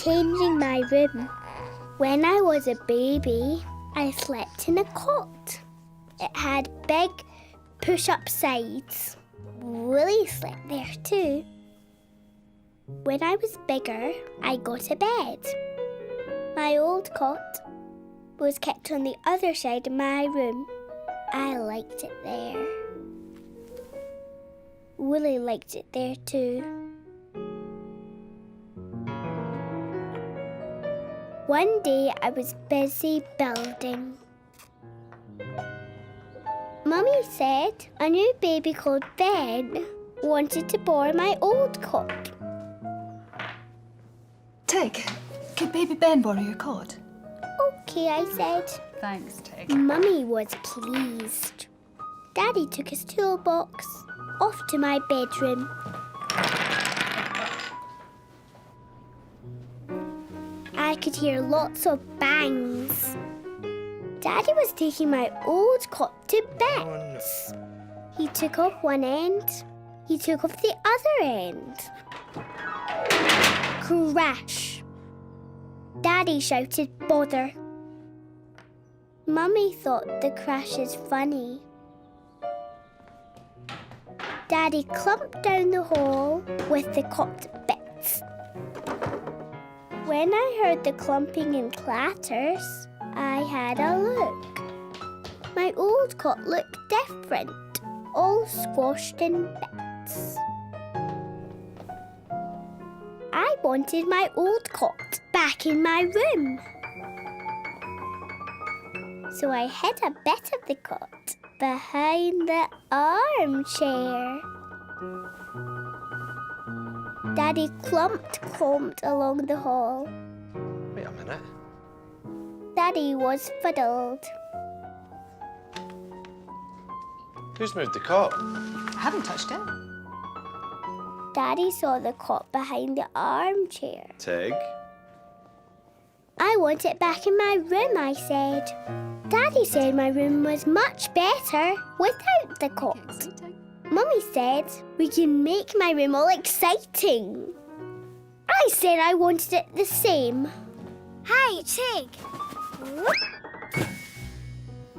changing my room. When I was a baby, I slept in a cot. It had big push-up sides. Woolly slept there too. When I was bigger, I got a bed. My old cot was kept on the other side of my room. I liked it there. Woolly liked it there too. One day I was busy building. Mummy said a new baby called Ben wanted to borrow my old cot. Tig, could baby Ben borrow your cot? Okay, I said. Thanks, Tig. Mummy was pleased. Daddy took his toolbox off to my bedroom. I could hear lots of bangs. Daddy was taking my old cot to bits. He took off one end. He took off the other end. Crash! Daddy shouted, "Bother!" Mummy thought the crash is funny. Daddy clumped down the hall with the cot to bits. When I heard the clumping and clatters, I had a look. My old cot looked different, all squashed in bits. I wanted my old cot back in my room. So I hid a bit of the cot behind the armchair. Daddy clomped along the hall. Wait a minute. Daddy was fuddled. Who's moved the cot? I haven't touched it. Daddy saw the cot behind the armchair. Tig? I want it back in my room, I said. Daddy said my room was much better without the cot. Mummy said we can make my room all exciting. I said I wanted it the same. Hey, Tig.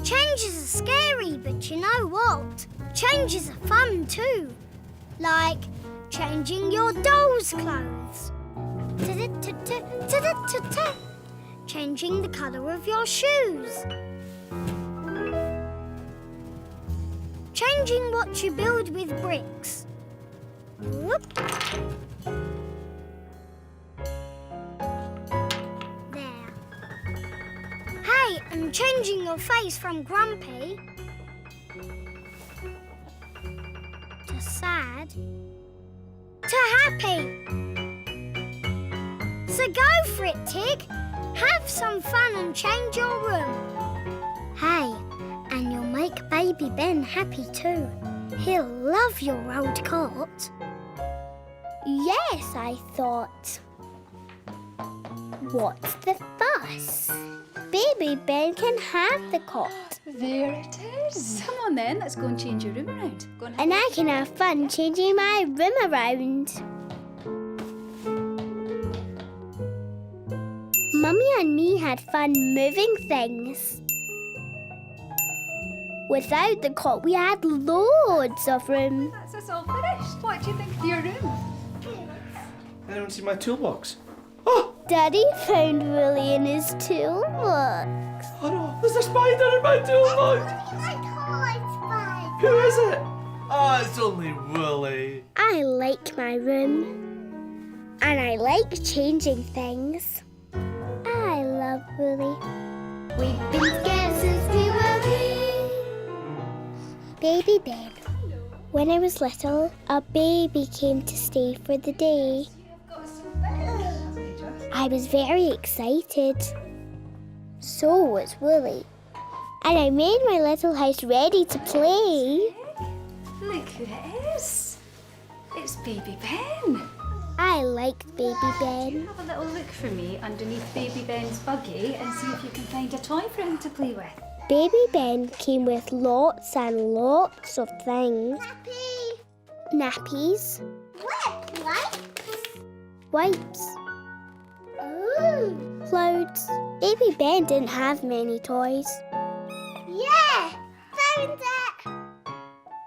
Changes are scary, but you know what? Changes are fun too. Like changing your doll's clothes. Ta-da-ta-ta, changing the colour of your shoes. Changing what you build with bricks. Whoop. There. Hey, and changing your face from grumpy to sad to happy. So go for it, Tig. Have some fun and change your room. Hey, and you'll make baby Ben happy too. He'll love your old cot. Yes, I thought. What's the fuss? Baby Ben can have the cot. There it is. Come on then, let's go and change your room around. Go and And I can have fun changing my room around. Mummy and me had fun moving things. Without the cot, we had loads of room. That's us all finished. What do you think of your room? I don't see my toolbox. Oh! Daddy found Woolly in his toolbox. Oh no, there's a spider in my toolbox! Who is it? Oh, it's only Woolly. I like my room. And I like changing things. I love Woolly. We've been together since we were wee. Baby Ben. When I was little, a baby came to stay for the day. I was very excited. So was Woolly. And I made my little house ready to play. Look who it is. It's baby Ben. I liked Baby Ben. Have a little look for me underneath baby Ben's buggy and see if you can find a toy for him to play with. Baby Ben came with lots and lots of things. Nappies. What? Wipes? Wipes. Oh. clouds. Baby Ben didn't have many toys. Yeah! Found it!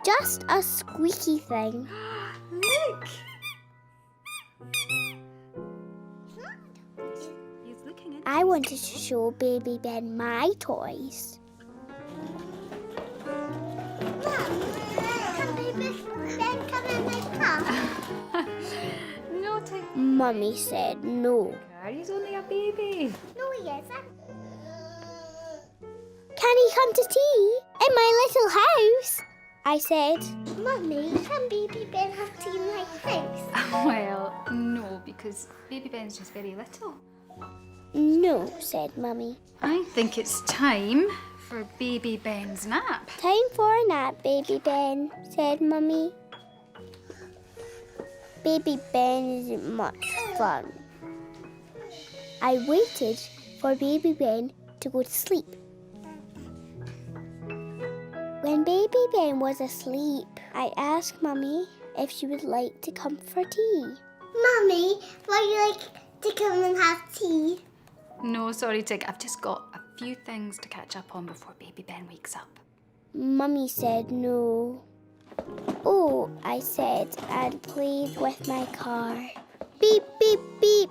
Just a squeaky thing. Look! He's looking at I wanted to show Baby Ben my toys. Mum, can Baby Ben come in my car? No, Tig. Mummy said no. He's only a baby. No, he isn't. Can he come to tea in my little house? I said. Mummy, can Baby Ben have tea in my house? Well, no, because baby Ben's just very little. No, said Mummy. I think it's time for baby Ben's nap. Time for a nap, Baby Ben, said Mummy. Baby Ben isn't much fun. I waited for Baby Ben to go to sleep. When Baby Ben was asleep, I asked Mummy if she would like to come for tea. Mummy, would you like to come and have tea? No, sorry, Tig. I've just got a few things to catch up on before baby Ben wakes up. Mummy said no. Oh, I said, and played with my car. Beep, beep, beep.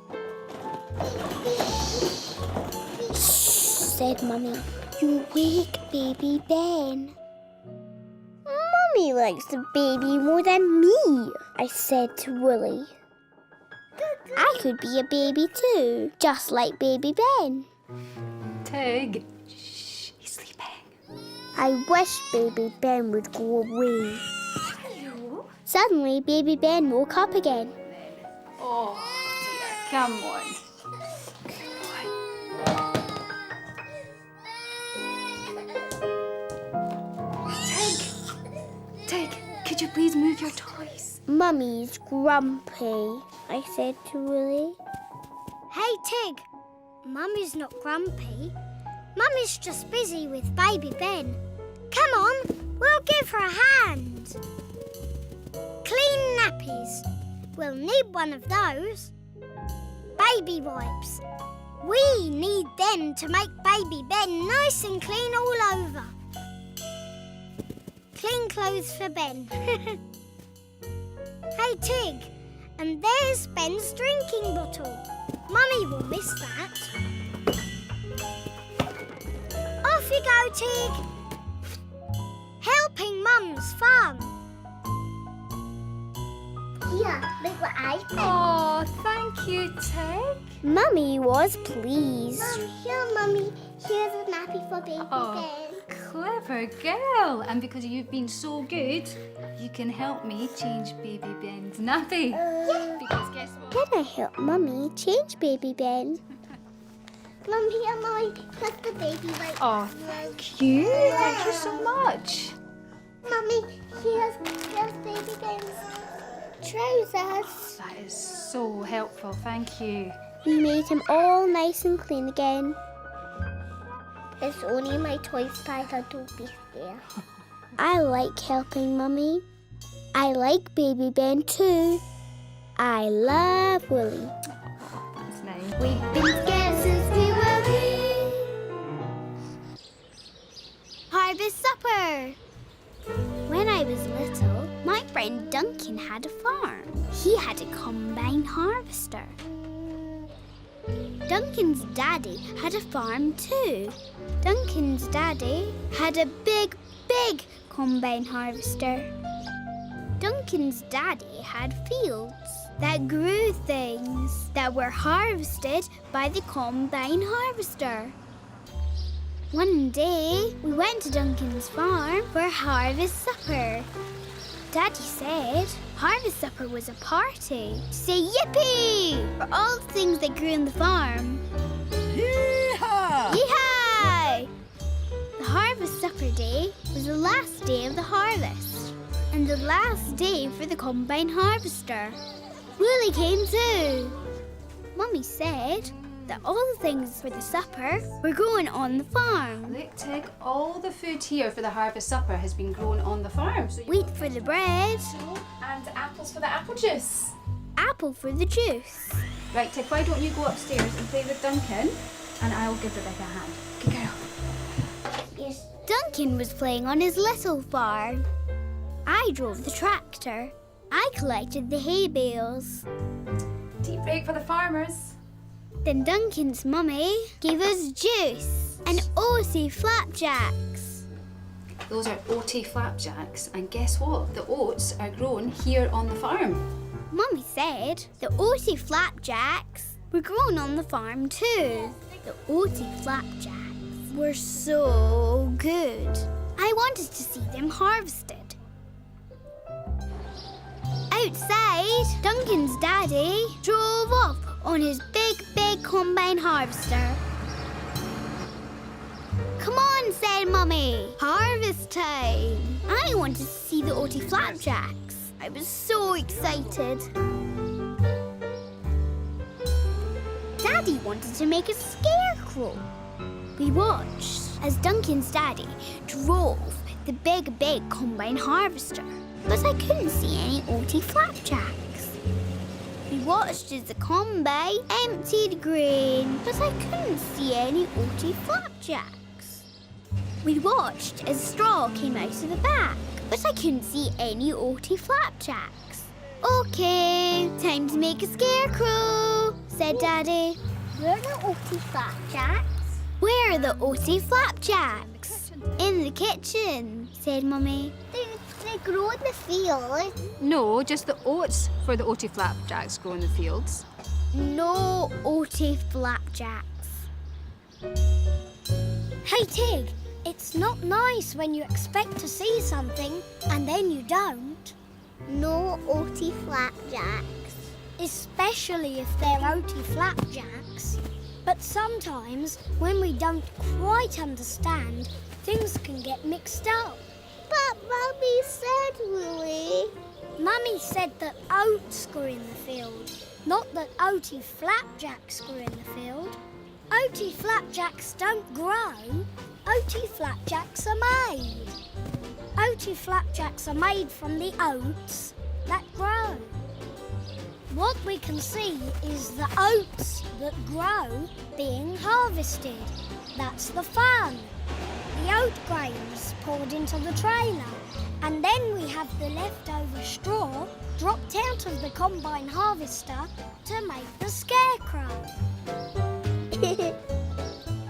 Shh, said Mummy. You wake Baby Ben. Mummy likes the baby more than me, I said to Woolly. I could be a baby too, just like Baby Ben. Tig, shh, he's sleeping. I wish Baby Ben would go away. Hello. Suddenly, Baby Ben woke up again. Oh, dear. Come on. Tig, could you please move your toys? Mummy's grumpy, I said to Woolly. Hey, Tig. Mummy's not grumpy. Mummy's just busy with Baby Ben. Come on, we'll give her a hand. Clean nappies. We'll need one of those. Baby wipes. We need them to make Baby Ben nice and clean all over. Clean clothes for Ben. Hey, Tig, and there's Ben's drinking bottle. Mummy will miss that. Off you go, Tig. Helping Mum's farm. Yeah, look what I found. Oh, thank you, Tig. Mummy was pleased. Mummy, here's a nappy for Baby Oh. Ben. Clever girl. And because you've been so good, you can help me change baby Ben's nappy. Because guess what? Can I help Mummy change Baby Ben? Mummy, I'm going to put the baby right. Oh, thank you. Thank you so much. Mummy, here's Baby Ben's trousers. That is so helpful. Thank you. We made him all nice and clean again. It's only my toy spider, don't be scared. I like helping Mummy. I like Baby Ben too. I love Woolly. That's nice. We've been scared since we were wee. Harvest supper. When I was little, my friend Duncan had a farm. He had a combine harvester. Duncan's daddy had a farm too. Duncan's daddy had a big combine harvester. Duncan's daddy had fields that grew things that were harvested by the combine harvester. One day, we went to Duncan's farm for harvest supper. Daddy said harvest supper was a party to say yippee for all the things that grew on the farm. Yeehaw! Yee-haw! The harvest supper day was the last day of the harvest and the last day for the combine harvester. Woolly came too. Mummy said that all the things for the supper were growing on the farm. Look, Tig, all the food here for the harvest supper has been grown on the farm. So Wheat for the bread, And apples for the apple juice. apple for the juice. Right, Tig, why don't you go upstairs and play with Duncan and I'll give Rebecca a hand. Good girl. Yes. Duncan was playing on his little farm. I drove the tractor. I collected the hay bales. Tea break for the farmers. Then Duncan's mummy gave us juice and oaty flapjacks. Those are oaty flapjacks, and guess what? The oats are grown here on the farm. Mummy said the oaty flapjacks were grown on the farm too. The oaty flapjacks were so good. I wanted to see them harvested. Outside, Duncan's daddy drove off on his big combine harvester. Come on, said Mummy. Harvest time. I wanted to see the oaty flapjacks. I was so excited. Daddy wanted to make a scarecrow. We watched as Duncan's daddy drove the big combine harvester, but I couldn't see any oaty flapjacks. We watched as the combine emptied grain, but I couldn't see any oaty flapjacks. We watched as straw came out of the back, but I couldn't see any oaty flapjacks. Okay, time to make a scarecrow, said Daddy. Where are the oaty flapjacks? Where are the oaty flapjacks? In the kitchen, said Mummy. They grow in the field. No, just the oats for the oaty flapjacks grow in the fields. No oaty flapjacks. Hey, Tig, it's not nice when you expect to see something and then you don't. No oaty flapjacks. Especially if they're oaty flapjacks. But sometimes, when we don't quite understand, things can get mixed up. But Mummy said, Woolly. Mummy said that oats grew in the field, not that oaty flapjacks grew in the field. Oaty flapjacks don't grow. Oaty flapjacks are made. Oaty flapjacks are made from the oats that grow. What we can see is the oats that grow being harvested. That's the fun. The oat grains poured into the trailer, and then we have the leftover straw dropped out of the combine harvester to make the scarecrow.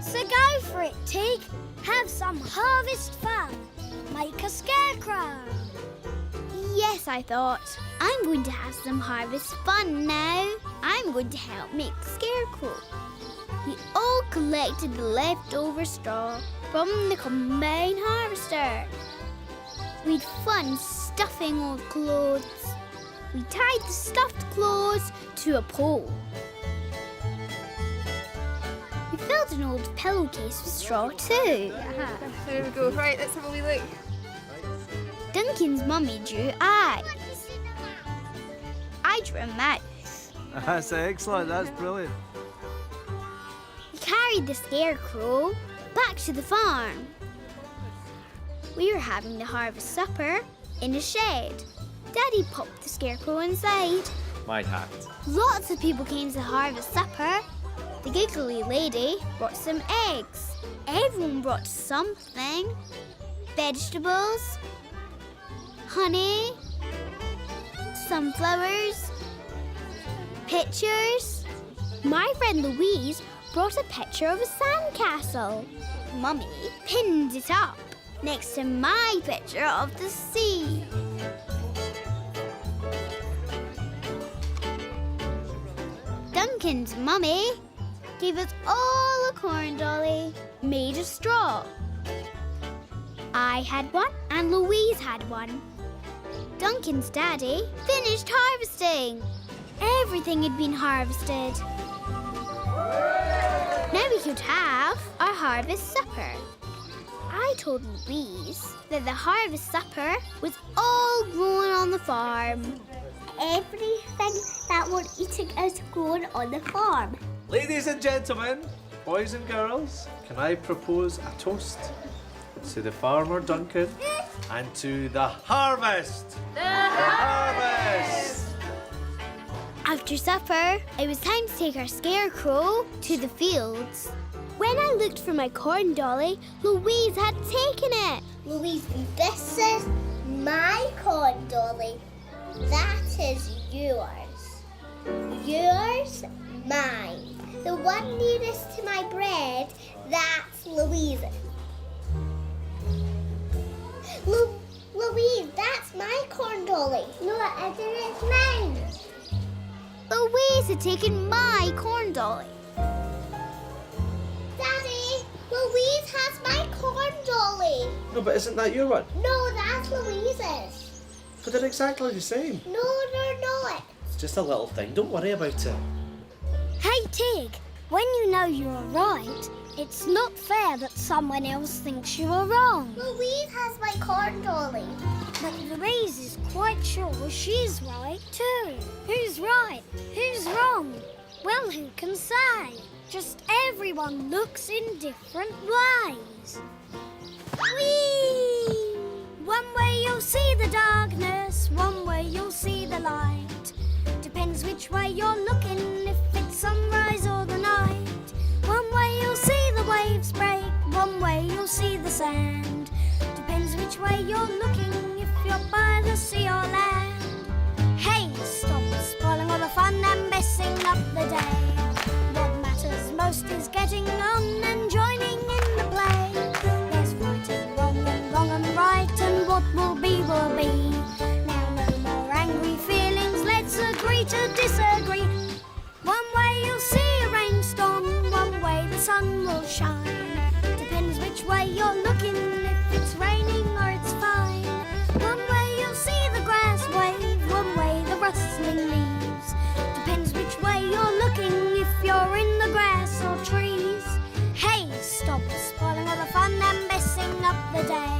So go for it, Tig. Have some harvest fun. Make a scarecrow. Yes, I thought. I'm going to have some harvest fun now. I'm going to help make the scarecrow. We all collected the leftover straw from the combine harvester. We'd fun stuffing old clothes. We tied the stuffed clothes to a pole. We filled an old pillowcase with straw too. There we go. Right, let's have a wee look. Duncan's mummy drew eyes. I drew a mouth. That's excellent. That's brilliant. We carried the scarecrow back to the farm. We were having the harvest supper in a shed. Daddy popped the scarecrow inside. My hat. Lots of people came to the harvest supper. The giggly lady brought some eggs. Everyone brought something. Vegetables, honey, sunflowers, pictures. My friend Louise brought a picture of a sandcastle. Mummy pinned it up next to my picture of the sea. Duncan's mummy gave us all a corn dolly made of straw. I had one and Louise had one. Duncan's daddy finished harvesting. Everything had been harvested. Now we could have our harvest supper. I told Louise that the harvest supper was all grown on the farm. Everything that we're eating is grown on the farm. Ladies and gentlemen, boys and girls, can I propose a toast to the farmer Duncan and to the harvest? The harvest! After supper, it was time to take our scarecrow to the fields. When I looked for my corn dolly, Louise had taken it. Louise, this is my corn dolly. That is yours. Yours, mine. The one nearest to my bread, that's Louise's. Louise, that's my corn dolly. No, it isn't mine. Louise had taken my corn dolly. Daddy, Louise has my corn dolly. No, but isn't that your one? No, that's Louise's. But they're exactly the same. No, they're not. It's just a little thing. Don't worry about it. Hey, Tig, when you know you're right, it's not fair that someone else thinks you are wrong. Louise has my corn dolly. But Louise is quite sure she's right too. Who's right? Who's wrong? Well, who can say? Just everyone looks in different ways. Whee! One way you'll see the darkness, one way you'll see the light. Depends which way you're looking, if it's sunrise or the night. One way you'll see the waves break, one way you'll see the sand. Depends which way you're looking, if you're by the sea or land. Hey, stop spoiling all the fun and messing up the day. What matters most is getting on and joining in the play. There's right and wrong and right, and what will be will be. Now no more angry feelings, let's agree to disagree. One way you'll see a rainstorm, one way the sun will shine. Depends which way you're looking, if it's raining or it's fine. One way you'll see the grass wave, one way the rustling leaves. Depends which way you're looking, if you're in the grass or trees. Hey, stop spoiling all the fun and messing up the day.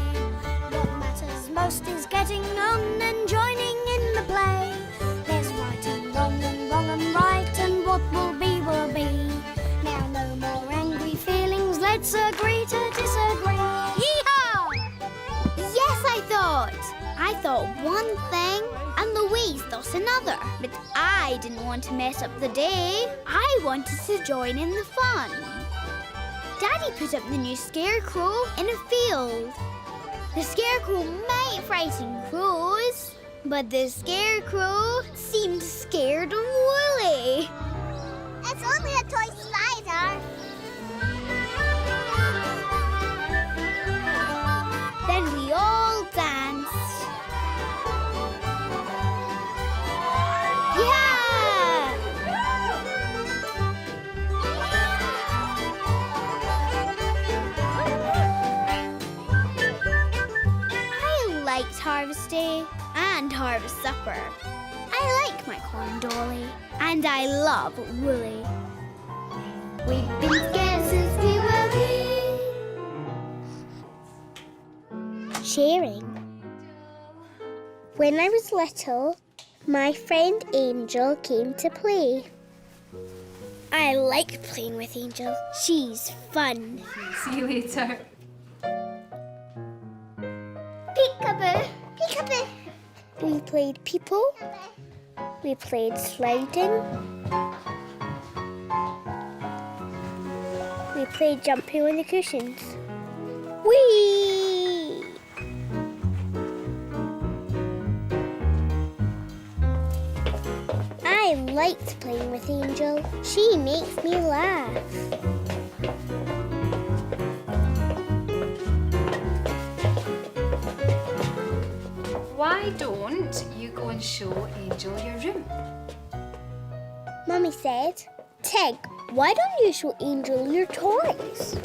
What matters most is getting on and joining in the play. There's right and wrong and right, and what will be will be. Now no more angry feelings, let's agree to disagree. Yee-haw! Yes, I thought one thing and Louise thought another. But I didn't want to mess up the day. I wanted to join in the fun. Daddy put up the new scarecrow in a field. The scarecrow might frighten crows, but the scarecrow seemed scared of Woolly. It's only a toy spider. Then we all danced. Yeah! I liked Harvest Day and Harvest Supper. I like my corn dolly, and I love Woolly. We've been together since we were wee. Sharing. When I was little, my friend Angel came to play. I like playing with Angel. She's fun. See you later. Peekaboo, peekaboo. We played people. We played sliding. We played jumping on the cushions. Whee! I liked playing with Angel. She makes me laugh. Why don't you go and show Angel your room? Mummy said, Tig, why don't you show Angel your toys?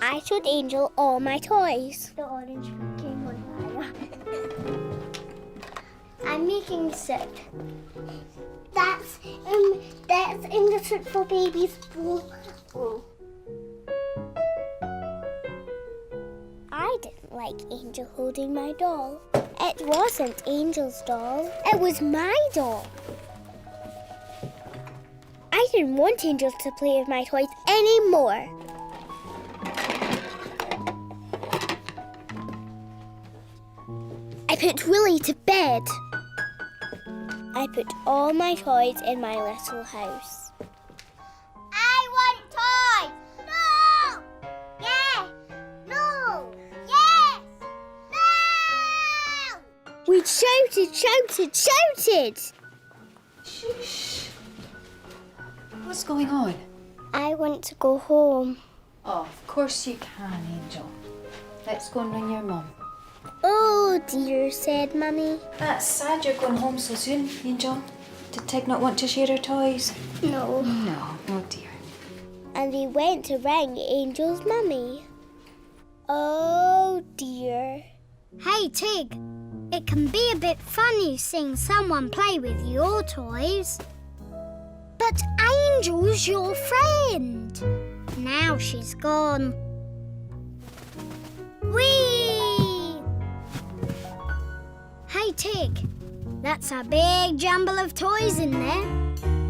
I showed Angel all my toys. The orange came on fire. I'm making soup. That's in the soup for babies bowl. I didn't like Angel holding my doll. It wasn't Angel's doll. It was my doll. I didn't want Angel to play with my toys anymore. I put Woolly to bed. I put all my toys in my little house. I want toys! No! Yes! No! Yes! No! We shouted. Shh. What's going on? I want to go home. Oh, of course you can, Angel. Let's go and ring your mum. Oh dear, said Mummy. That's sad you're going home so soon, Angel. Did Tig not want to share her toys? No. No, oh dear. And we went to ring Angel's mummy. Oh dear. Hey, Tig. It can be a bit funny seeing someone play with your toys. But Angel's your friend. Now she's gone. Whee! Hey, Tig. That's a big jumble of toys in there.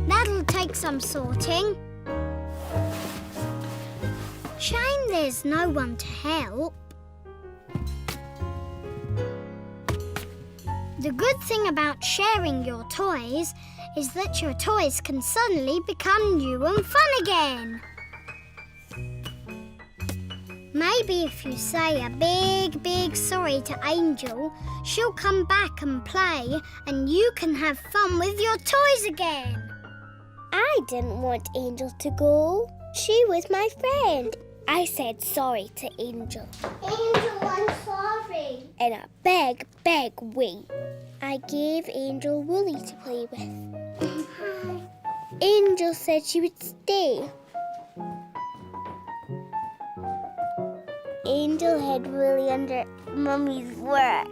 That'll take some sorting. Shame there's no one to help. The good thing about sharing your toys is that your toys can suddenly become new and fun again. Maybe if you say a big sorry to Angel, she'll come back and play and you can have fun with your toys again. I didn't want Angel to go. She was my friend. I said sorry to Angel. Angel, I'm sorry. In a big way. I gave Angel Woolly to play with. Angel said she would stay. Angel had Woolly under Mummy's work.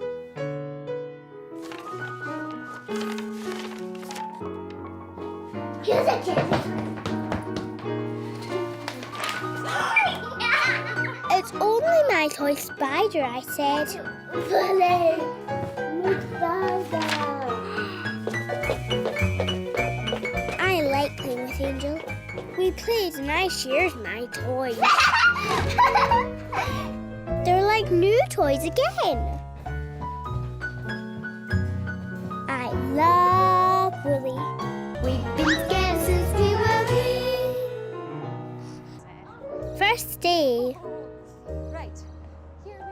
Here's a kid. It's only my toy spider, I said. Woolly, my spider. I like playing with Angel. We played and I shared my toys. They're like new toys again. I love Woolly. We've been together since we were wee. First day.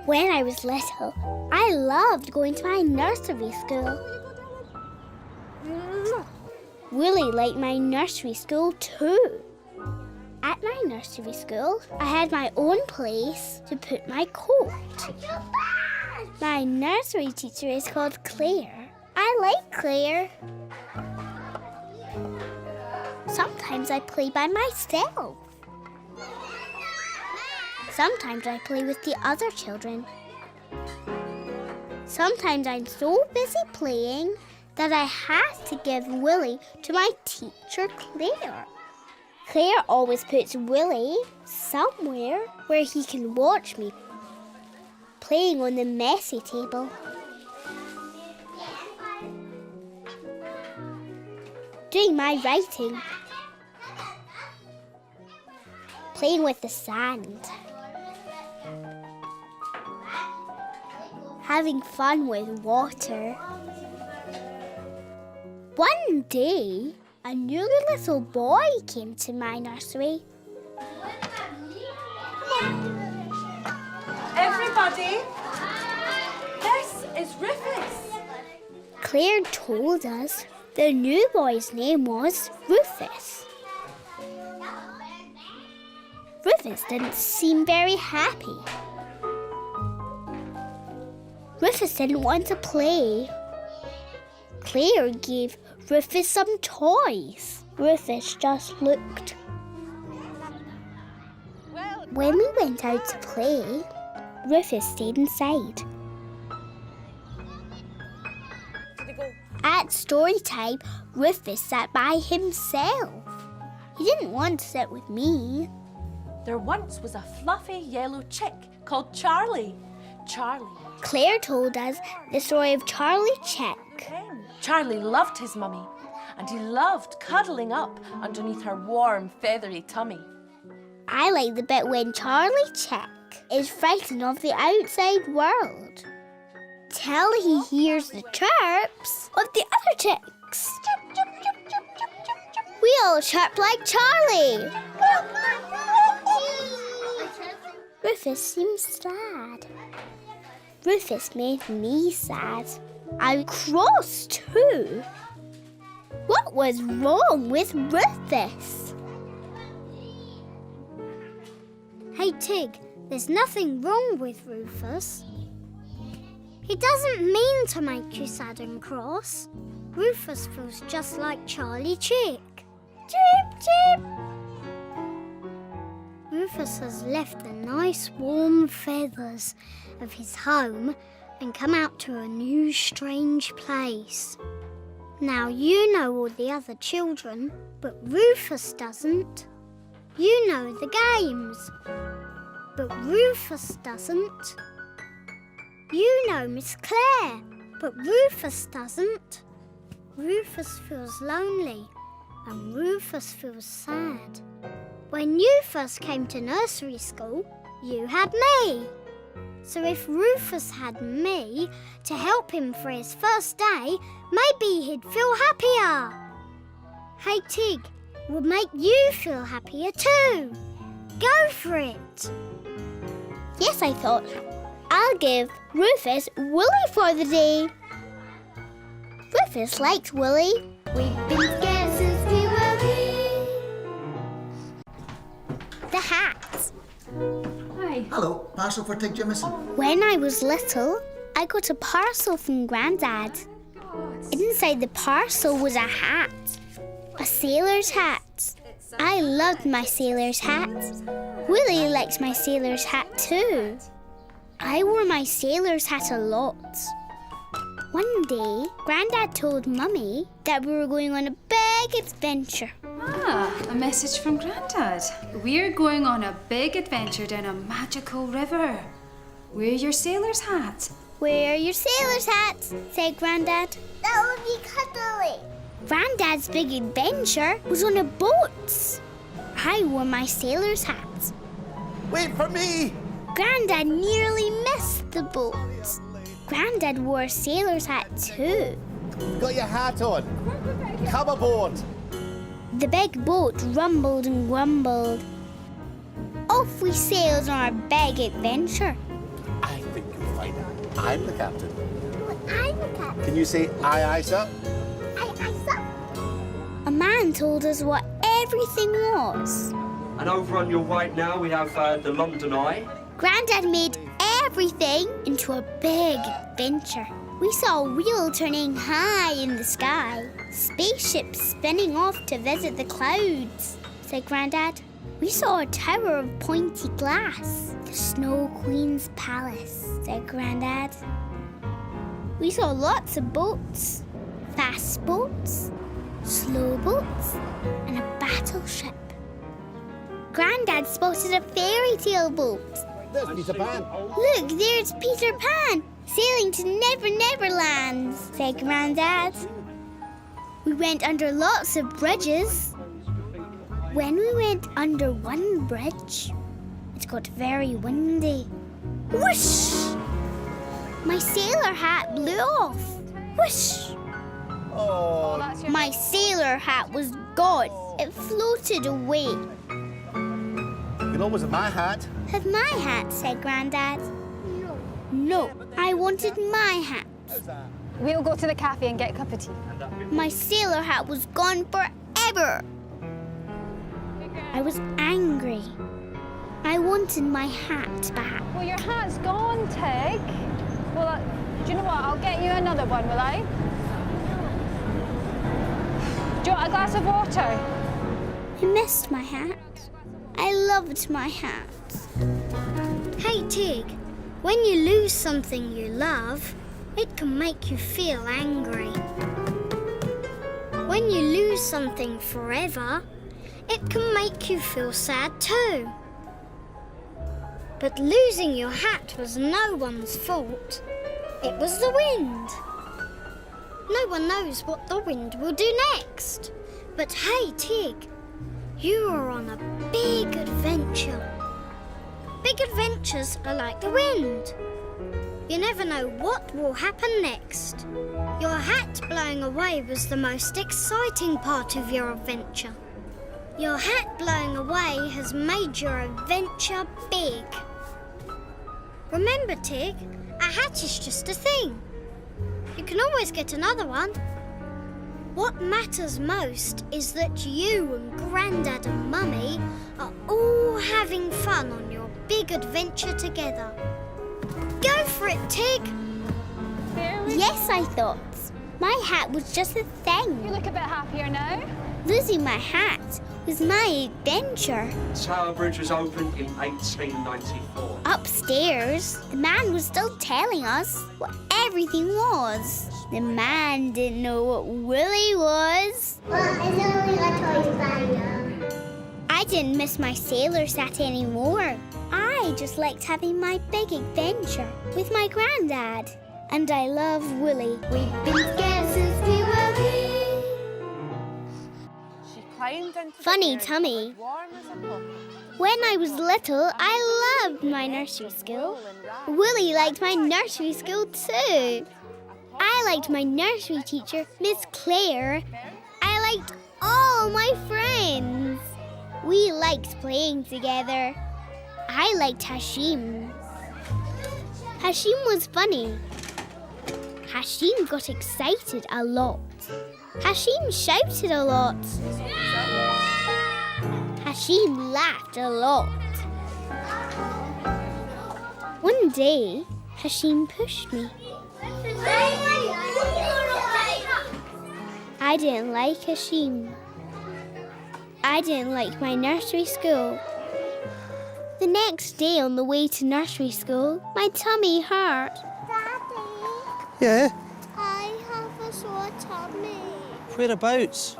When I was little, I loved going to my nursery school. Woolly liked my nursery school too. At my nursery school, I had my own place to put my coat. My nursery teacher is called Claire. I like Claire. Sometimes I play by myself. Sometimes I play with the other children. Sometimes I'm so busy playing that I have to give Woolly to my teacher, Claire. Claire always puts Woolly somewhere where he can watch me playing on the messy table. Doing my writing. Playing with the sand. Having fun with water. One day, a new little boy came to my nursery. Everybody, this is Rufus. Claire told us the new boy's name was Rufus. Rufus didn't seem very happy. Rufus didn't want to play. Claire gave Rufus some toys. Rufus just looked. When we went out to play, Rufus stayed inside. At story time, Rufus sat by himself. He didn't want to sit with me. There once was a fluffy yellow chick called Charlie. Claire told us the story of Charlie Chick. Charlie loved his mummy, and he loved cuddling up underneath her warm, feathery tummy. I like the bit when Charlie Chick is frightened of the outside world till he hears the chirps of the other chicks. Alphablocks. We all chirp like Charlie. Rufus seems sad. Rufus made me sad. I'm cross too. What was wrong with Rufus? Hey Tig, there's nothing wrong with Rufus. He doesn't mean to make you sad and cross. Rufus feels just like Charlie Chick. Chirp, chirp. Rufus has left the nice warm feathers of his home and come out to a new strange place. Now you know all the other children, but Rufus doesn't. You know the games, but Rufus doesn't. You know Miss Claire, but Rufus doesn't. Rufus feels lonely and Rufus feels sad. When you first came to nursery school, you had me. So if Rufus had me to help him for his first day, maybe he'd feel happier. Hey Tig, will make you feel happier too. Go for it. Yes, I thought. I'll give Rufus Woolly for the day. Rufus likes Woolly. We've been scared since we were wee. The hat. Hi. Hello, parcel for Tig Jimison. When I was little, I got a parcel from Grandad. Inside the parcel was a hat. A sailor's hat. I loved my sailor's hat. Woolly likes my sailor's hat too. I wore my sailor's hat a lot. One day, Grandad told Mummy that we were going on a big adventure. Ah, a message from Grandad. We're going on a big adventure down a magical river. Wear your sailor's hat. Wear your sailor's hats, said Grandad. That would be cuddly. Grandad's big adventure was on a boat. I wore my sailor's hat. Wait for me! Grandad nearly missed the boat. Grandad wore a sailor's hat too. Got your hat on. Come aboard. The big boat rumbled and grumbled. Off we sailed on our big adventure. I think you'll find it. I'm the captain. I'm the captain. Can you say aye, aye, sir? A man told us what everything was. And over on your right now we have the London Eye. Grandad made everything into a big adventure. We saw a wheel turning high in the sky, spaceships spinning off to visit the clouds, said Grandad. We saw a tower of pointy glass, the Snow Queen's palace, said Grandad. We saw lots of boats, fast boats, slow boats, and a battleship. Grandad spotted a fairy tale boat. There's Peter Pan. Look, there's Peter Pan, sailing to Never Never Land, said Grandad. We went under lots of bridges. When we went under one bridge, it got very windy. Whoosh! My sailor hat blew off. Whoosh! Oh, My sailor hat was gone. It floated away. you can always have my hat. Have my hat, said Grandad. No, I wanted my hat. We'll go to the cafe and get a cup of tea. My sailor hat was gone forever. I was angry. I wanted my hat back. Well, your hat's gone, Tig. Well, do you know what? I'll get you another one, will I? Do you want a glass of water? I missed my hat. I loved my hat. Hey Tig, when you lose something you love, it can make you feel angry. When you lose something forever, it can make you feel sad too. But losing your hat was no one's fault. It was the wind. No one knows what the wind will do next. But hey, Tig, you are on a big adventure. Big adventures are like the wind. You never know what will happen next. Your hat blowing away was the most exciting part of your adventure. Your hat blowing away has made your adventure big. Remember, Tig, a hat is just a thing. You can always get another one. What matters most is that you and Grandad and Mummy are all having fun on your big adventure together. Go for it, Tig! Yes, I thought. My hat was just a You thing. look a bit happier now. Losing my hat was my adventure. Tower Bridge was opened in 1894. Upstairs, the man was still telling us what everything was. The man didn't know what Woolly was. Well, it's only a toy spider. I didn't miss my sailor set anymore. I just liked having my big adventure with my granddad. And I love Woolly. We've been together since we were wee. She climbed into Funny the air tummy. as warm as a poppy. When I was little, I loved my nursery school. Woolly liked my nursery school too. I liked my nursery teacher, Miss Claire. I liked all my friends. We liked playing together. I liked Hashim. Hashim was funny. Hashim got excited a lot. Hashim shouted a lot. Hashim laughed a lot. One day, Hashim pushed me. I didn't like Hashim. I didn't like my nursery school. The next day on the way to nursery school, my tummy hurt. Daddy, Yeah? I have a sore tummy. Whereabouts?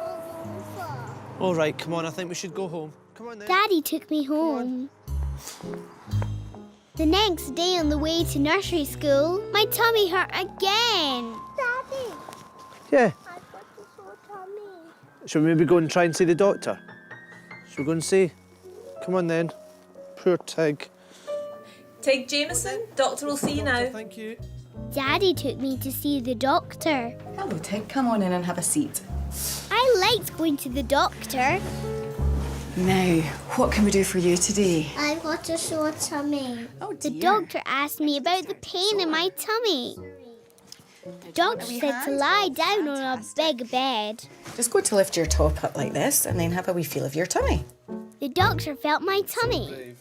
All right, come on, I think we should go home. Come on then. Daddy took me home. The next day on the way to nursery school, my tummy hurt again. Daddy, Yeah. I've got a sore tummy. Shall we maybe go and try and see the doctor? Shall we go and see? Come on then. Poor Tig. Tig Jameson, doctor will see you now. Thank you. Daddy took me to see the doctor. Hello, Tig. Come on in and have a seat. I liked going to the doctor. Now, what can we do for you today? I've got a sore tummy. Oh, The doctor asked me about the pain in my tummy. The doctor said to lie down on a big bed. Just go to lift your top up like this and then have a wee feel of your tummy. The doctor felt my tummy.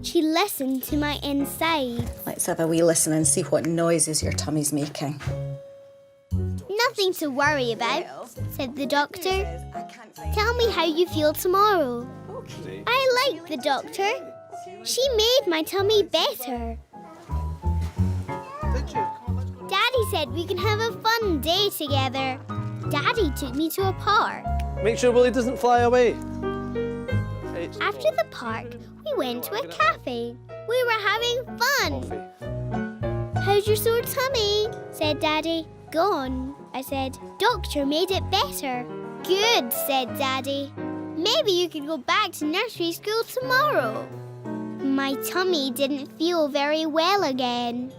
She listened to my inside. Let's have a wee listen and see what noises your tummy's making. Nothing to worry about, said the doctor. Tell me how you feel tomorrow. I liked the doctor. She made my tummy better. Did you? Come on, let's go. Daddy said we can have a fun day together. Daddy took me to a park. Make sure Willie doesn't fly away. After the park, we went to a cafe. We were having fun. How's your sore tummy? Said Daddy. Gone. I said, Doctor made it better. Good, said Daddy. Maybe you could go back to nursery school tomorrow. My tummy didn't feel very well again.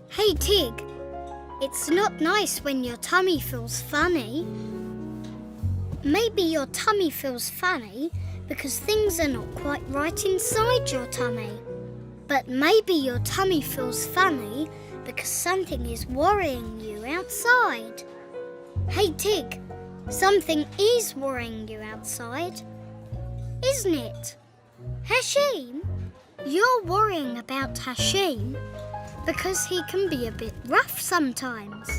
Hey, Tig, it's not nice when your tummy feels funny. Maybe your tummy feels funny because things are not quite right inside your tummy. But maybe your tummy feels funny because something is worrying you outside. Hey, Tig, something is worrying you outside, isn't it? Hashim, you're worrying about Hashim because he can be a bit rough sometimes.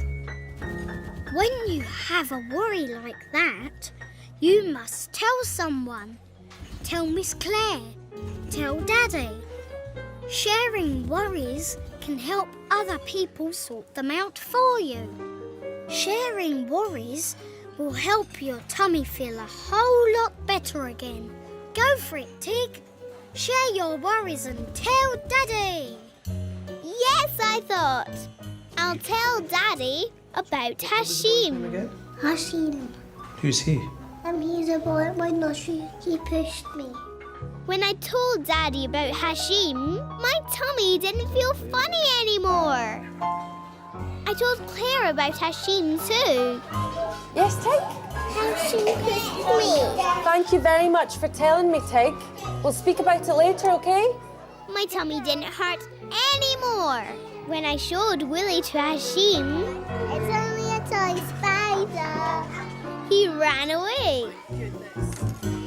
When you have a worry like that, you must tell someone. Tell Miss Claire. Tell Daddy. Sharing worries can help other people sort them out for you. Sharing worries will help your tummy feel a whole lot better again. Go for it, Tig. Share your worries and tell Daddy. Yes, I thought. I'll tell Daddy about Hashim. Hashim, Who's he? he's a boy at my nursery. He pushed me. When I told Daddy about Hashim, my tummy didn't feel funny anymore. I told Claire about Hashim too. Yes, Tig? Hashim kissed me. Thank you very much for telling me, Tig. We'll speak about it later, okay? My tummy didn't hurt anymore. When I showed Willy to Hashim, it's only a toy spider. He ran away.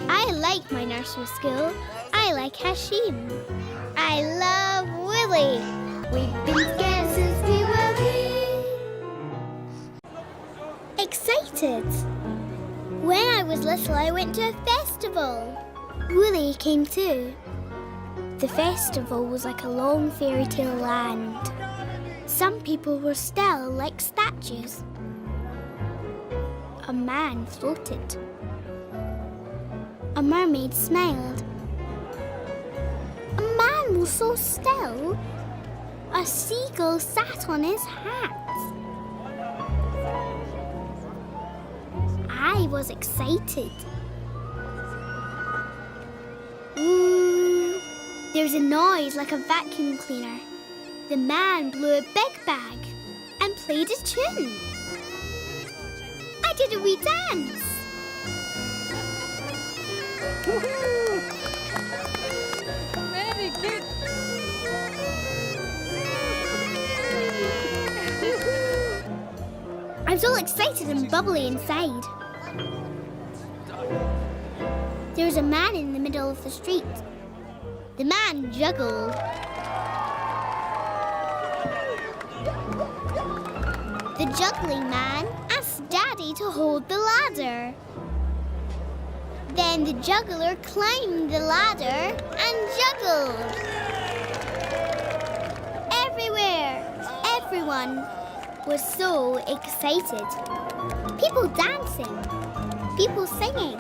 I like my nursery school. I like Hashim. I love Willy. We've been scared since we were wee. Excited. When I was little, I went to a festival. Willy came too. The festival was like a long fairy tale land. Some people were still like statues. A man floated. A mermaid smiled. A man was so still. A seagull sat on his hat. I was excited. There's a noise like a vacuum cleaner. The man blew a big bag and played a tune. I did a wee dance. Very good. I was all excited and bubbly inside. There was a man in the middle of the street. The man juggled. The juggling man asked Daddy to hold the ladder. Then the juggler climbed the ladder and juggled. Everywhere, everyone was so excited. People dancing, people singing.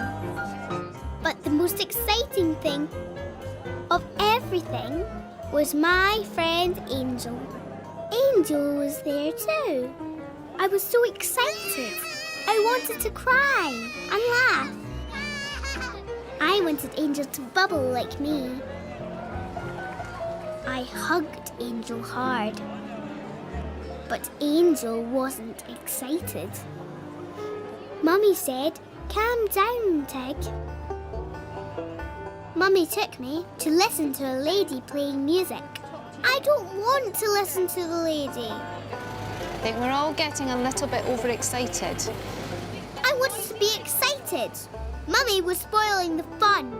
But the most exciting thing of everything was my friend Angel. Angel was there too. I was so excited. I wanted to cry and laugh. I wanted Angel to bubble like me. I hugged Angel hard. But Angel wasn't excited. Mummy said, "Calm down, Tig." Mummy took me to listen to a lady playing music. I don't want to listen to the lady. I think we're all getting a little bit overexcited. I wanted to be excited. Mummy was spoiling the fun.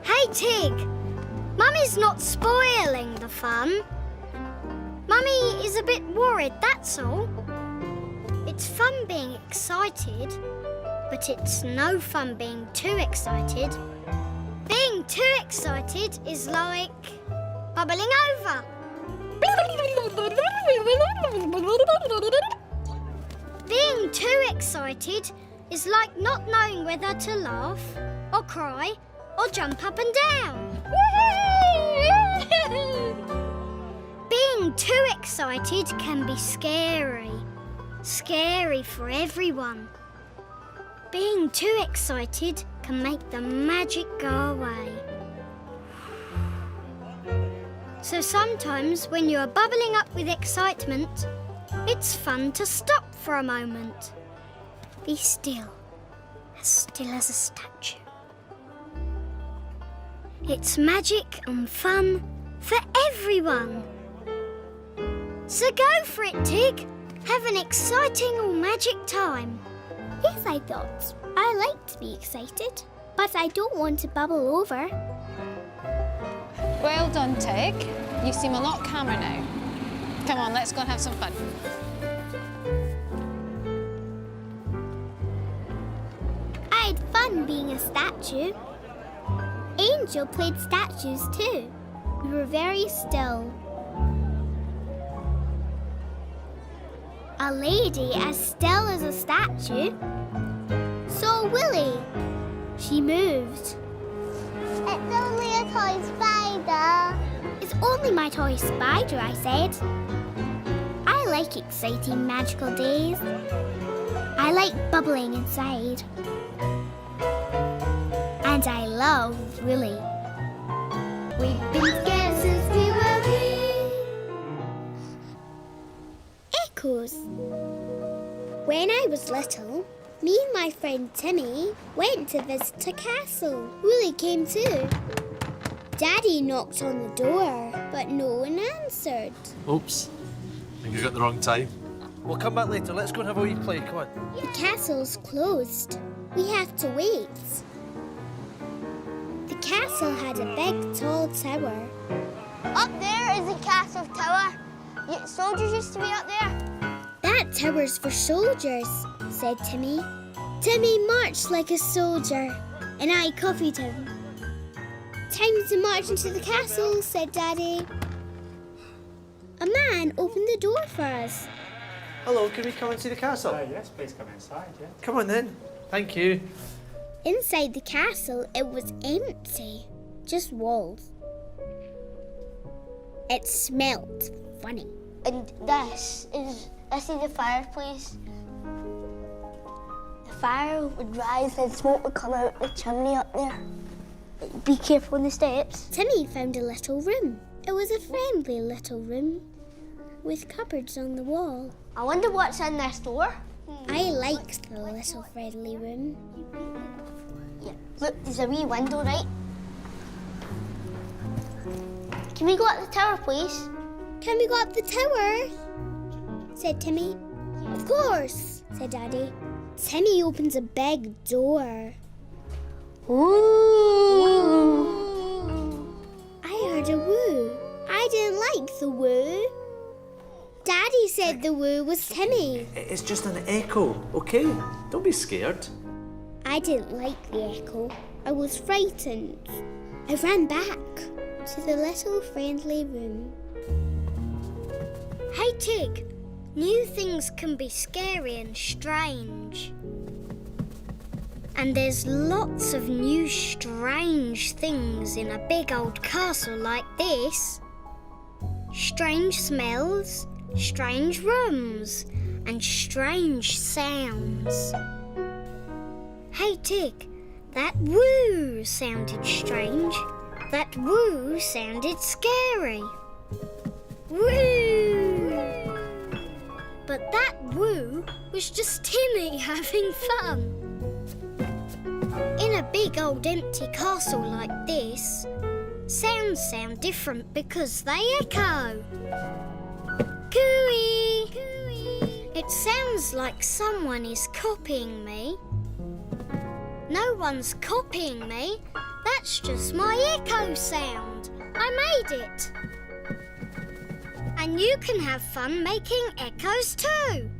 Hey, Tig. Mummy's not spoiling the fun. Mummy is a bit worried, that's all. It's fun being excited, but it's no fun being too excited. Being too excited is like bubbling over. Being too excited is like not knowing whether to laugh or cry or jump up and down. Being too excited can be scary. Scary for everyone. Being too excited can make the magic go away. So sometimes when you are bubbling up with excitement, it's fun to stop for a moment. Be still as a statue. It's magic and fun for everyone. So go for it, Tig. Have an exciting or magic time. Yes, I thought. I like to be excited, but I don't want to bubble over. Well done, Tig. You seem a lot calmer now. Come on, let's go and have some fun. I had fun being a statue. Angel played statues too. We were very still. A lady as still as a statue saw Willy. She moved. It's only a toy spider. It's only my toy spider, I said. I like exciting magical days. I like bubbling inside. And I love Woolly. We've been scared since we were wee. Echoes. When I was little, me and my friend Timmy went to visit a castle. Woolly came too. Daddy knocked on the door, but no one answered. Oops. I think you got the wrong time. We'll come back later. Let's go and have a wee play. Come on. The castle's closed. We have to wait. The castle had a big, tall tower. Up there is the castle tower. Soldiers used to be up there. That tower's for soldiers, said Timmy. Timmy marched like a soldier, and I copied him. Time to march into the castle, said Daddy. A man opened the door for us. Hello, can we come and see the castle? Yes, please come inside, yeah. Come on then. Thank you. Inside the castle, it was empty, just walls. It smelled funny. And this is the fireplace. The fire would rise and smoke would come out the chimney up there. Be careful on the steps. Timmy found a little room. It was a friendly little room with cupboards on the wall. I wonder what's in this door. I liked the little friendly room. Yeah. Look, there's a wee window, right? Can we go up the tower, please? Can we go up the tower? Said Timmy. Of course, said Daddy. Timmy opens a big door. Ooh. I heard a woo. I didn't like the woo. Daddy said the woo was Timmy. It's just an echo, okay? Don't be scared. I didn't like the echo. I was frightened. I ran back to the little friendly room. Hey, Tig. New things can be scary and strange. And there's lots of new strange things in a big old castle like this. Strange smells, strange rooms, and strange sounds. Hey, Tig, that woo sounded strange. That woo sounded scary. Woo! But that woo was just Timmy having fun. In a big old empty castle like this, sounds sound different because they echo. Cooey! It sounds like someone is copying me. No one's copying me. That's just my echo sound. I made it. And you can have fun making echoes too.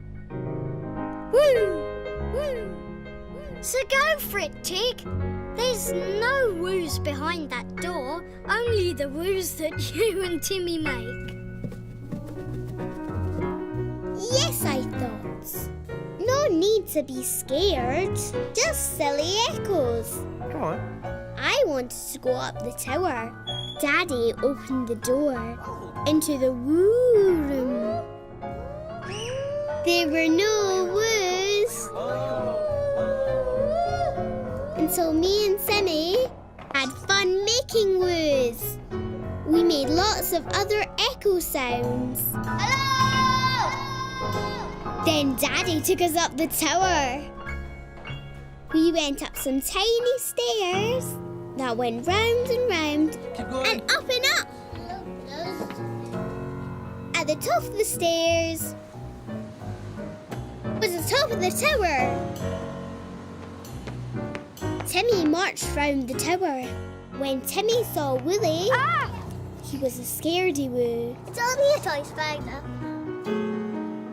Woo! Woo! So go for it, Tig. There's no woos behind that door, only the woos that you and Timmy make. Yes, I thought. No need to be scared. Just silly echoes. Come on. I wanted to go up the tower. Daddy opened the door into the woo room. There were no woos. And so me and Sammy had fun making woos. We made lots of other echo sounds. Hello! Then Daddy took us up the tower. We went up some tiny stairs that went round and round and up and up. At the top of the stairs was the top of the tower. Timmy marched round the tower. When Timmy saw Woolly, he was a scaredy woo. It's only a toy spider.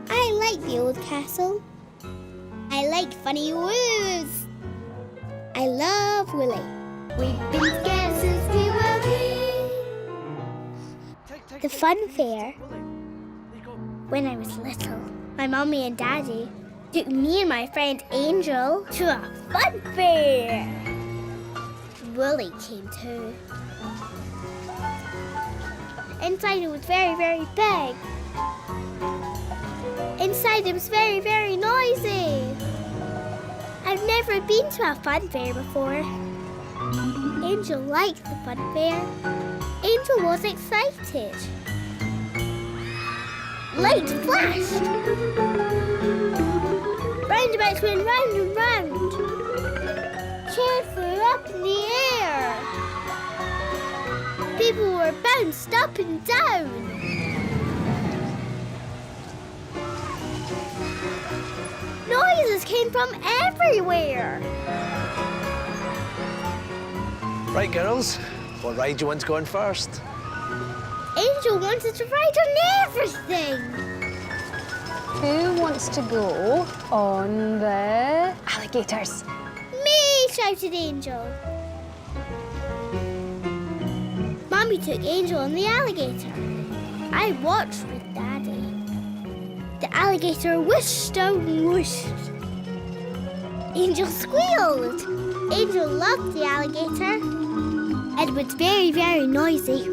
I like the old castle. I like funny woos. I love Woolly. We've been scared since we were wee. The fun fair. When I was little, my mummy and daddy took me and my friend Angel to a fun fair. Woolly came too. Inside it was very, very big. Inside it was very, very noisy. I've never been to a fun fair before. Angel liked the fun fair. Angel was excited. Lights flashed. Roundabouts went round and round. Chairs flew up in the air. People were bounced up and down. Noises came from everywhere. Right, girls, what ride do you want to go on first? Angel wanted to ride on everything. Who wants to go on the alligators? Me, shouted Angel. Mummy took Angel on the alligator. I watched with Daddy. The alligator whooshed and whooshed. Angel squealed. Angel loved the alligator. It was very, very noisy.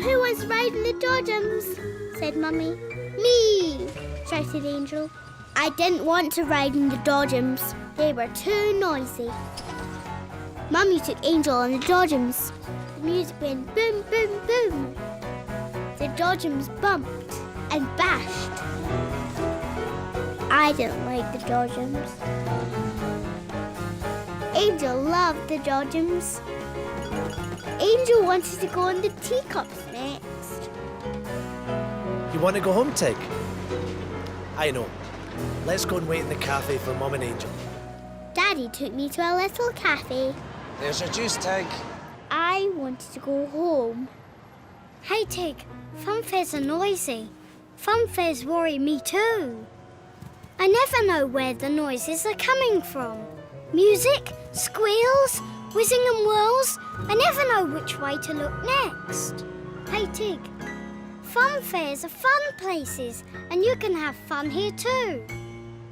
Who was riding the dodgems? Said Mummy. Me, shouted Angel. I didn't want to ride in the dodgems. They were too noisy. Mummy took Angel on the dodgems. The music went boom, boom, boom. The dodgems bumped and bashed. I didn't like the dodgems. Angel loved the dodgems. Angel wanted to go on the teacups next. You want to go home, Tig? I know. Let's go and wait in the cafe for Mum and Angel. Daddy took me to a little cafe. There's your juice, Tig. I wanted to go home. Hey, Tig, fun fairs are noisy. Fun fairs worry me too. I never know where the noises are coming from. Music, squeals, whizzing and whirls. I never know which way to look next. Hey, Tig, fun fairs are fun places and you can have fun here too.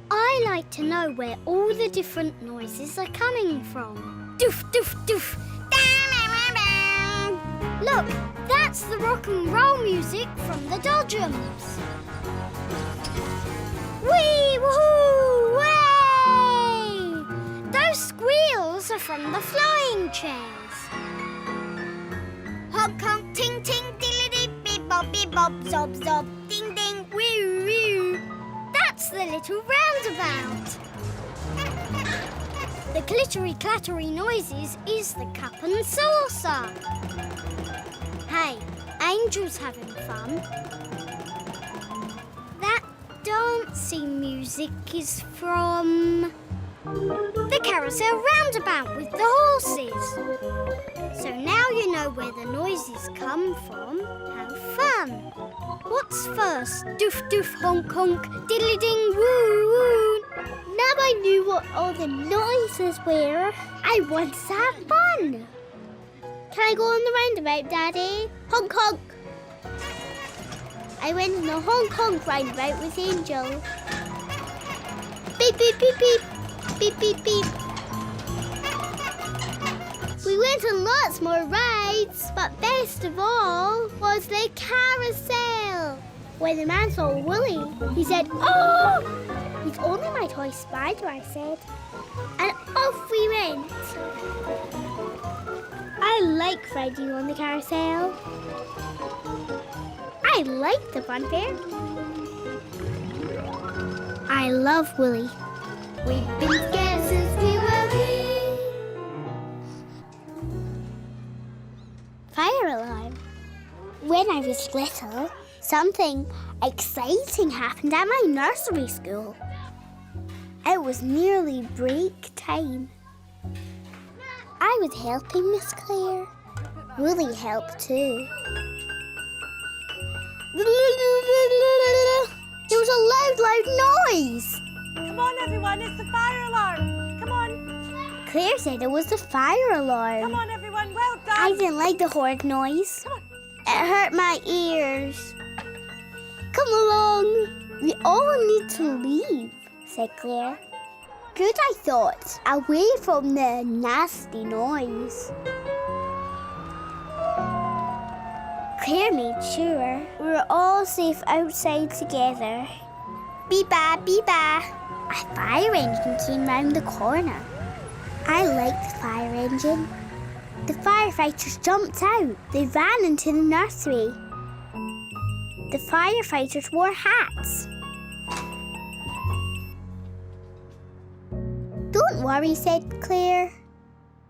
I like to know where all the different noises are coming from. Doof, doof, doof. Look, that's the rock and roll music from the dodgems. Wee, woohoo, way! Those squeals are from the flying chairs. Honk, honk, ting, ting, diddly, beep, bob, zob, zob, ding, ding, wee, wee. That's the little roundabout. The glittery, clattery noises is the cup and saucer. Hey, Angel's having fun. That dancing music is from the carousel roundabout with the horses. So now you know where the noises come from. Have fun. What's first? Doof, doof, honk, honk, diddly ding, woo, woo. Now I knew what all the noises were. I wanted to have fun. Can I go on the roundabout, Daddy? Honk, honk. I went on the honk, honk roundabout with Angel. Beep, beep, beep, beep. Beep, beep, beep. We went on lots more rides, but best of all was the carousel. When the man saw Woolly, he said, "Oh!" "He's only my toy spider," I said. And off we went. I like riding on the carousel. I like the fun fair. I love Woolly. We've been scared since we were wee. Fire alarm. When I was little, something exciting happened at my nursery school. It was nearly break time. I was helping Miss Claire. Woolly helped too. There was a loud noise. Come on, everyone, it's the fire alarm. Come on. Claire said it was the fire alarm. Come on, everyone, well done. I didn't like the horrid noise. Come on. It hurt my ears. Come along. We all need to leave, said Claire. Good, I thought. Away from the nasty noise. Claire made sure we were all safe outside together. Beep-ba, beep-ba. A fire engine came round the corner. I like the fire engine. The firefighters jumped out. They ran into the nursery. The firefighters wore hats. Don't worry, said Claire.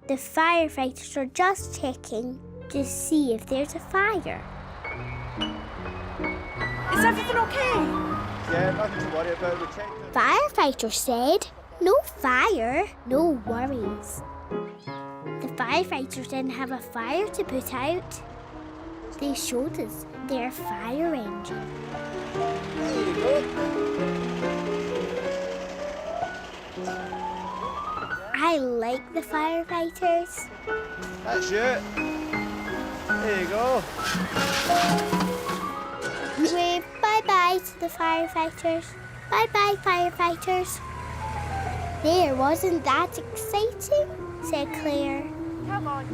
The firefighters are just checking to see if there's a fire. Is everything okay? Yeah, nothing to worry about. We checked. Firefighter said, no fire, no worries. The firefighters didn't have a fire to put out. They showed us their fire engine. There you go. I like the firefighters. That's it. There you go. Wave bye-bye to the firefighters. Bye-bye, firefighters. There, wasn't that exciting? Said Claire. Come on.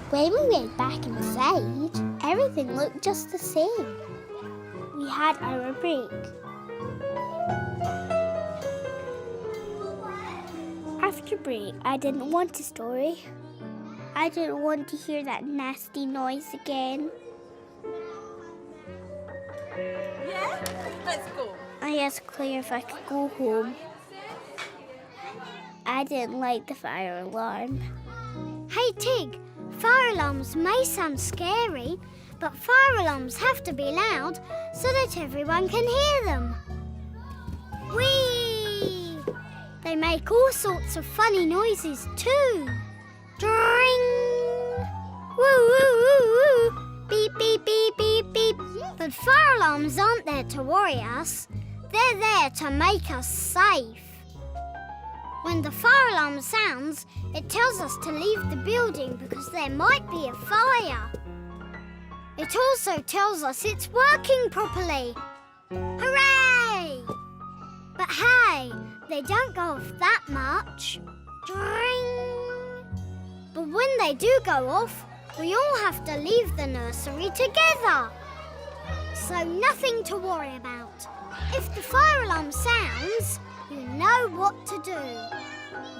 When we went back inside, everything looked just the same. We had our break. After break, I didn't want a story. I didn't want to hear that nasty noise again. Yeah? Let's go. I asked Claire if I could go home. I didn't like the fire alarm. Hey Tig, fire alarms may sound scary, but fire alarms have to be loud so that everyone can hear them. Whee! They make all sorts of funny noises too. Dring! Woo woo woo woo! Beep beep beep beep beep. But fire alarms aren't there to worry us. They're there to make us safe. When the fire alarm sounds, it tells us to leave the building because there might be a fire. It also tells us it's working properly. Hooray! But hey, they don't go off that much. Dring! But when they do go off, we all have to leave the nursery together. So nothing to worry about. If the fire alarm sounds, you know what to do.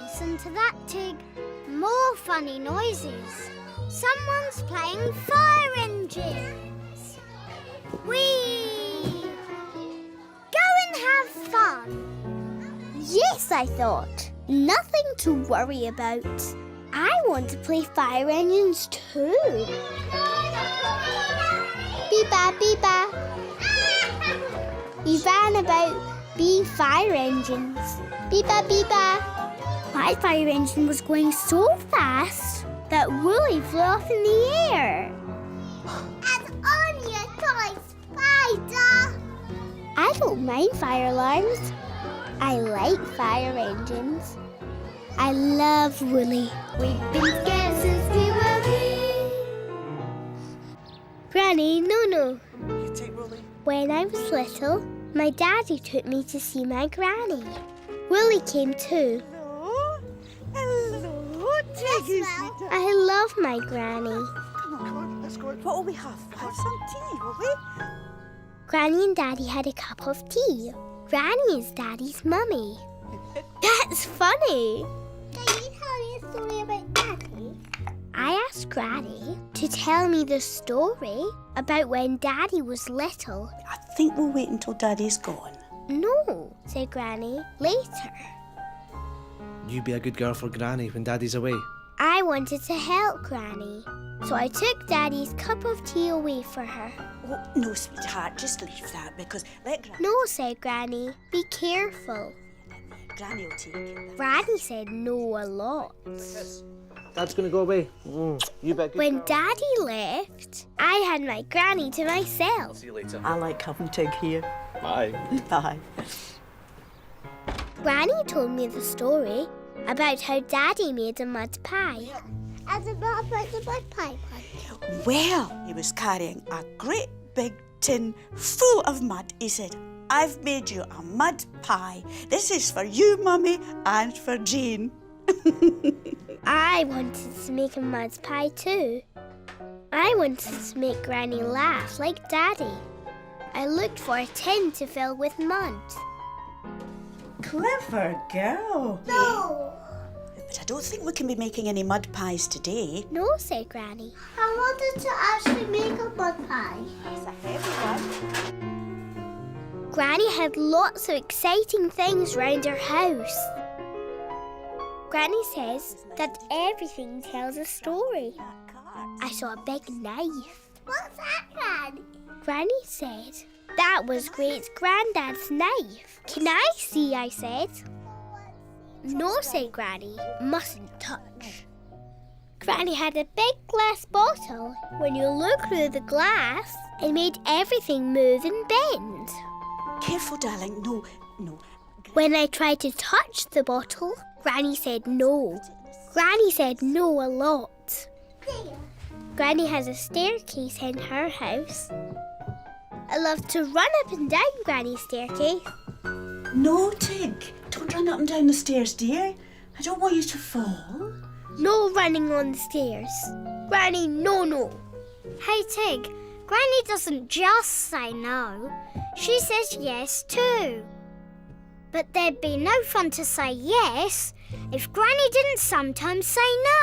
Listen to that, Tig. More funny noises. Someone's playing fire engines. Whee! Go and have fun. Yes, I thought. Nothing to worry about. I want to play fire engines too. Beep-ba, beep-ba. We ran about being fire engines. Beep-ba, beep-ba. My fire engine was going so fast that Woolly flew off in the air. And on your toy spider. I don't mind fire alarms. I like fire engines. I love Woolly. We've been scared since we were wee. Granny, no. You take Woolly. When I was little, my daddy took me to see my granny. Woolly came too. Hello, Tiggy. I love my granny. Come on, let's go. What will we have? We'll have some tea, will we? Granny and Daddy had a cup of tea. Granny is Daddy's mummy. That's funny. Can you tell me a story about Daddy? I asked Granny to tell me the story about when Daddy was little. I think we'll wait until Daddy's gone. No, said Granny, later. You be a good girl for Granny when Daddy's away. I wanted to help Granny, so I took Daddy's cup of tea away for her. Oh, no, sweetheart, just leave that because let Granny... No, said Granny, be careful. Granny will take it. Granny said no a lot. Dad's gonna go away. You bet. When Daddy left, I had my Granny to myself. See you later. I like having Tig here. Bye. Bye. Granny told me the story about how Daddy made a mud pie. As about the mud pie. Well, he was carrying a great big tin full of mud. He said, I've made you a mud pie. This is for you, Mummy, and for Jane. I wanted to make a mud pie too. I wanted to make Granny laugh like Daddy. I looked for a tin to fill with mud. Clever girl. No. But I don't think we can be making any mud pies today. No, said Granny. I wanted to actually make a mud pie. It's a heavy one. Granny had lots of exciting things round her house. Granny says that everything tells a story. I saw a big knife. What's that, Granny? Granny said that was Great Granddad's knife. Can I see? I said. No, said Granny. Mustn't touch. Granny had a big glass bottle. When you look through the glass, it made everything move and bend. Careful, darling. No, no. When I tried to touch the bottle, Granny said no. Granny said no a lot. Granny has a staircase in her house. I love to run up and down Granny's staircase. No, Tig. Don't run up and down the stairs, dear. I don't want you to fall. No running on the stairs. Granny, no, no. Hey, Tig, Granny doesn't just say no. She says yes too. But there'd be no fun to say yes if Granny didn't sometimes say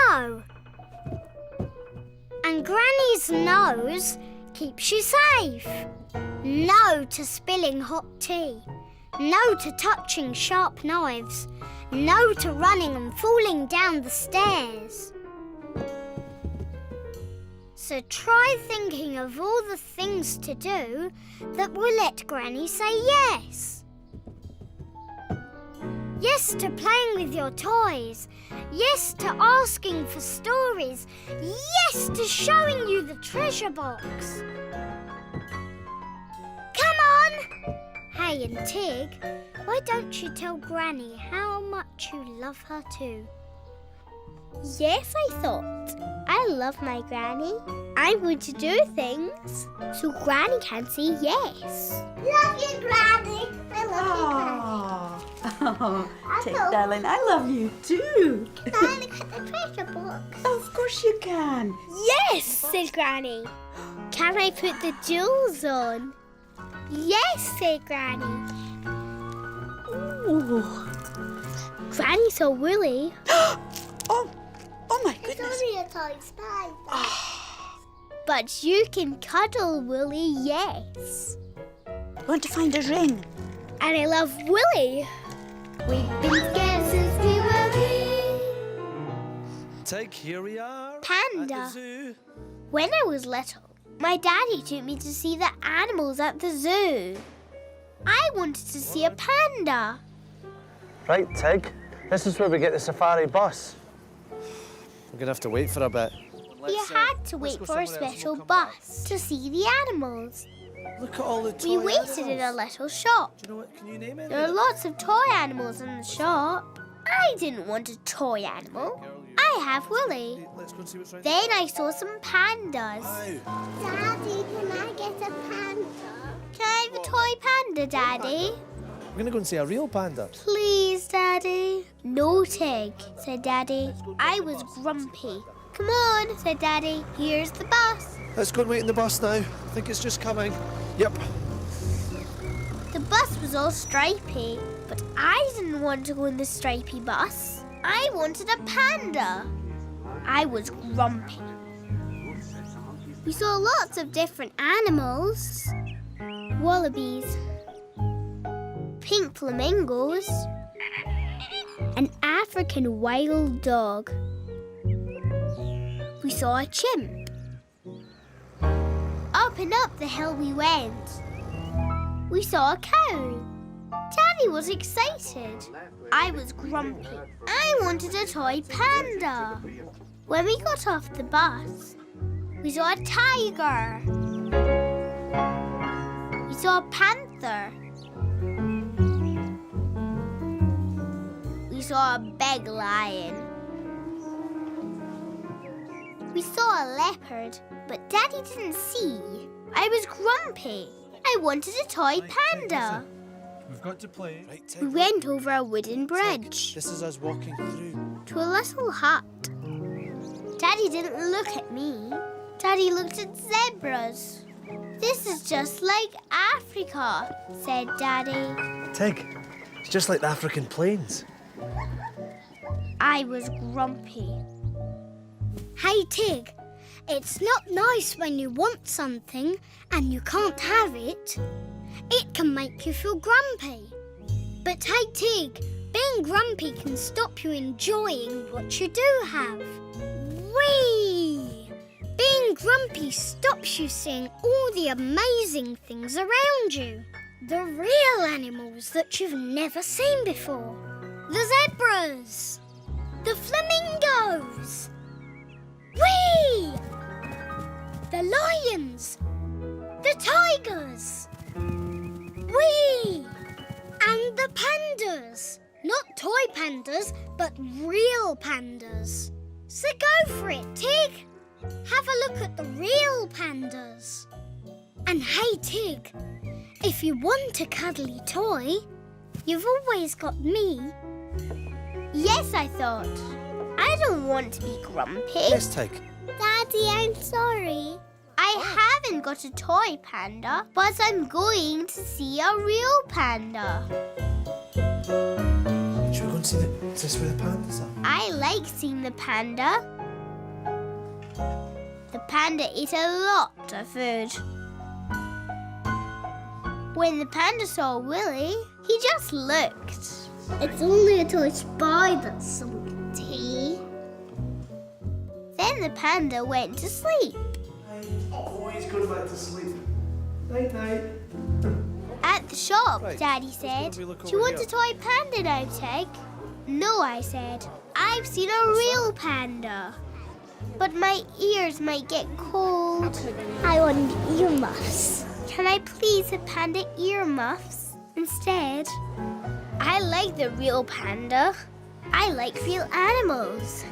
no. And Granny's no's keeps you safe. No to spilling hot tea. No to touching sharp knives. No to running and falling down the stairs. So try thinking of all the things to do that will let Granny say yes. Yes to playing with your toys. Yes to asking for stories. Yes to showing you the treasure box. Come on! Hey, and Tig, why don't you tell Granny how much you love her too? Yes, I thought. I love my Granny. I'm going to do things so Granny can say yes. Love you, Granny. I love Oh, Tig, darling, I love you too. Can I look at the treasure box? Of course you can. Yes, said Granny. Can I put the jewels on? Yes, said Granny. Ooh. Granny saw Woolly. Oh my goodness. It's only a toy spider. But you can cuddle Woolly, yes. I want to find a ring. And I love Woolly. We've been together since we were wee. Tig, here we are. Panda. At the zoo. When I was little, my daddy took me to see the animals at the zoo. I wanted to see a panda. Right, Tig. This is where we get the safari bus. We're going to have to wait for a bit. We had to wait for a special bus to see the animals. Look at all the toy We waited animals. in a little shop. Do you know what? Can you name it? There are lots of toy animals in the shop. I didn't want a toy animal. I have Woolly. Let's go and see what's right. Then I saw some pandas. Wow. Daddy, can I get a panda? Can I have a toy panda, Daddy? We're going to go and see a real panda. Please, Daddy. No, Tig, said Daddy. I was grumpy. Come on, said Daddy. Here's the bus. Let's go and wait in the bus now. I think it's just coming. Yep. The bus was all stripy, but I didn't want to go in the stripy bus. I wanted a panda. I was grumpy. We saw lots of different animals. Wallabies, pink flamingos, an African wild dog. We saw a chimp. Up and up the hill we went. We saw a cow. Daddy was excited. I was grumpy. I wanted a toy panda. When we got off the bus, we saw a tiger. We saw a panther. We saw a big lion. We saw a leopard, but Daddy didn't see. I was grumpy. I wanted a toy panda. We've got to play. Right, Tig. We went over a wooden bridge This is us walking through. to a little hut. Daddy didn't look at me. Daddy looked at zebras. This is just like Africa, said Daddy. Tig, it's just like the African plains. I was grumpy. Hey, Tig, it's not nice when you want something and you can't have it. It can make you feel grumpy. But hey, Tig, being grumpy can stop you enjoying what you do have. Whee! Being grumpy stops you seeing all the amazing things around you. The real animals that you've never seen before. The zebras. The flamingos. Whee! The lions. The tigers. Whee! And the pandas. Not toy pandas, but real pandas. So go for it, Tig. Have a look at the real pandas. And hey, Tig, if you want a cuddly toy, you've always got me. Yes, I thought. I don't want to be grumpy. Yes, Tig. Daddy, I'm sorry. I haven't got a toy panda, but I'm going to see a real panda. Should we go and see is this where the pandas are? I like seeing the panda. The panda ate a lot of food. When the panda saw Willy, he just looked. It's only a toy spider, some Tea. Then the panda went to sleep. Oh, he's going back to sleep. Night, night. At the shop, Right, Daddy said, let's have a look "Do you over want a toy panda now, Tig?" "No," I said. "I've seen a real panda. But my ears might get cold." I want earmuffs. "Can I please have panda earmuffs instead?" I like the real panda. I like real animals.